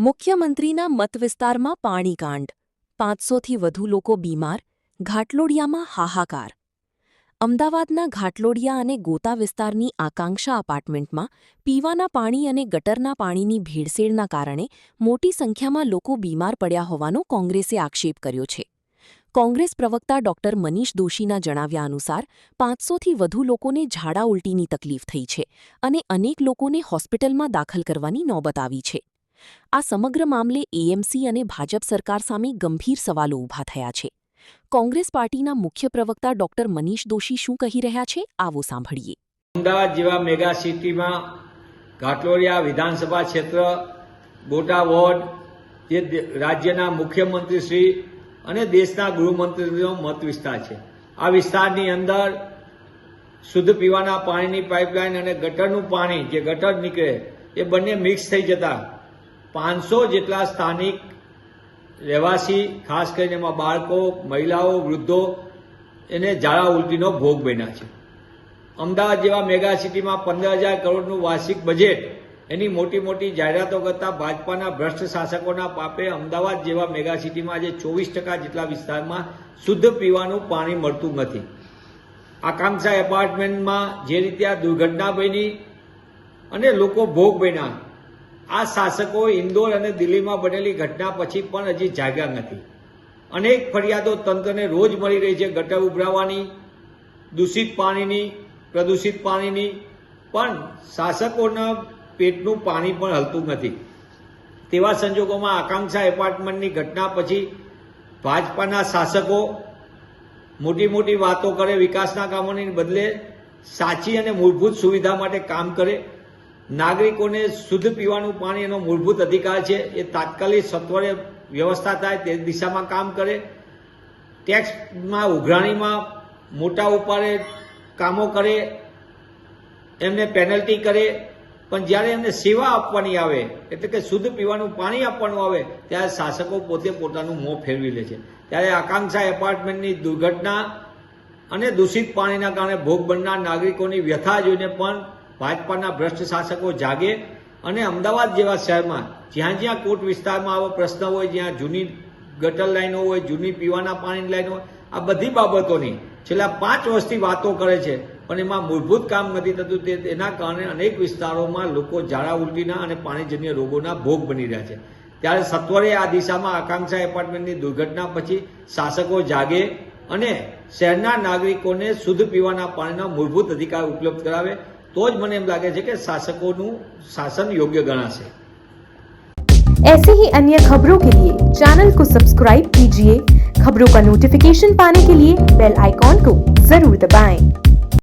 મુખ્યમંત્રીના મતવિસ્તારમાં પાણીકાંડ, 500થી વધુ લોકો બીમાર, ઘાટલોડિયામાં હાહાકાર. અમદાવાદના ઘાટલોડિયા અને ગોતા વિસ્તારની આકાંક્ષા એપાર્ટમેન્ટમાં પીવાના પાણી અને ગટરના પાણીની ભેળસેળના કારણે મોટી સંખ્યામાં લોકો બીમાર પડ્યા હોવાનો કોંગ્રેસે આક્ષેપ કર્યો છે. કોંગ્રેસ પ્રવક્તા ડોક્ટર મનીષ દોશીના જણાવ્યા અનુસાર 500થી વધુ લોકોને ઝાડા ઉલટીની તકલીફ થઈ છે અને અનેક લોકોને હોસ્પિટલમાં દાખલ કરવાની નોબત આવી છે. આ સમગ્ર મામલે એએમસી અને ભાજપ સરકાર સામે ગંભીર સવાલો ઊભા થયા છે. કોંગ્રેસ પાર્ટીના મુખ્ય પ્રવક્તા ડોક્ટર મનીષ દોશી શું કહી રહ્યા છે, આવો સાંભળીએ. અમદાવાદ જેવા મેગા સિટીમાં ઘાટલોડિયા વિધાનસભા ક્ષેત્ર, ગોટા વોર્ડ, જે રાજ્યના મુખ્યમંત્રી શ્રી અને દેશના ગૃહમંત્રીનો મત વિસ્તાર છે. આ વિસ્તારની અંદર શુદ્ધ પીવાના પાણીની પાઇપલાઇન અને ગટરનું પાણી જે ગટર નીકળે એ બંને મિક્સ થઈ જતા 500 જેટલા સ્થાનિક રહેવાસી, ખાસ કરીને એમાં બાળકો, મહિલાઓ, વૃદ્ધો એને ઝાડા ઉલટીનો ભોગ બન્યા છે. અમદાવાદ જેવા મેગા સિટીમાં 15,000 કરોડનું વાર્ષિક બજેટ, એની મોટી મોટી જાહેરાતો કરતા ભાજપાના ભ્રષ્ટ શાસકોના પાપે અમદાવાદ જેવા મેગા સિટીમાં આજે 24% જેટલા વિસ્તારમાં શુદ્ધ પીવાનું પાણી મળતું નથી. આકાંક્ષા એપાર્ટમેન્ટમાં જે રીતે આ દુર્ઘટના બની અને લોકો ભોગ બન્યા, આ શાસકો ઇન્દોર અને દિલ્હીમાં બનેલી ઘટના પછી પણ હજી જાગ્યા નથી. અનેક ફરિયાદો તંત્રને રોજ મળી રહી છે, ગટર ઉભરાવાની, દૂષિત પાણીની, પ્રદૂષિત પાણીની, પણ શાસકોના પેટનું પાણી પણ હલતું નથી. તેવા સંજોગોમાં આકાંક્ષા એપાર્ટમેન્ટની ઘટના પછી ભાજપાના શાસકો મોટી મોટી વાતો કરે, વિકાસના કામોની બદલે સાચી અને મૂળભૂત સુવિધા માટે કામ કરે. નાગરિકોને શુદ્ધ પીવાનું પાણી એનો મૂળભૂત અધિકાર છે, એ તાત્કાલિક સત્વરે વ્યવસ્થા થાય તે દિશામાં કામ કરે. ટેક્સમાં ઉઘરાણીમાં મોટા ઉપાડે કામો કરે, એમને પેનલ્ટી કરે, પણ જ્યારે એમને સેવા આપવાની આવે, એટલે કે શુદ્ધ પીવાનું પાણી આપવાનું આવે, ત્યારે શાસકો પોતે પોતાનું મોં ફેરવી લે છે. ત્યારે આકાંક્ષા એપાર્ટમેન્ટની દુર્ઘટના અને દૂષિત પાણીના કારણે ભોગ બનનાર નાગરિકોની વ્યથા જોઈને પણ ભાજપાના ભ્રષ્ટ શાસકો જાગે અને અમદાવાદ જેવા શહેરમાં જ્યાં જ્યાં કોટ વિસ્તારમાં આવો પ્રશ્ન હોય, જ્યાં જૂની ગટર લાઈનો હોય, જૂની પીવાના પાણીની લાઈનો હોય, આ બધી બાબતોની છેલ્લા 5 વર્ષથી વાતો કરે છે, પણ એમાં મૂળભૂત કામ નથી થતું. તેના કારણે અનેક વિસ્તારોમાં લોકો ઝાડા ઉલટીના અને પાણીજન્ય રોગોના ભોગ બની રહ્યા છે. ત્યારે સત્વરે આ દિશામાં આકાંક્ષા એપાર્ટમેન્ટની દુર્ઘટના પછી શાસકો જાગે અને શહેરના નાગરિકોને શુદ્ધ પીવાના પાણીનો મૂળભૂત અધિકાર ઉપલબ્ધ કરાવે, तो ज મને એમ લાગે છે કે શાસકોનું શાસન યોગ્ય ગણાશે. ऐसे ही अन्य खबरों के लिए चैनल को सब्सक्राइब कीजिए. खबरों का नोटिफिकेशन पाने के लिए बेल आइकॉन को जरूर दबाएं.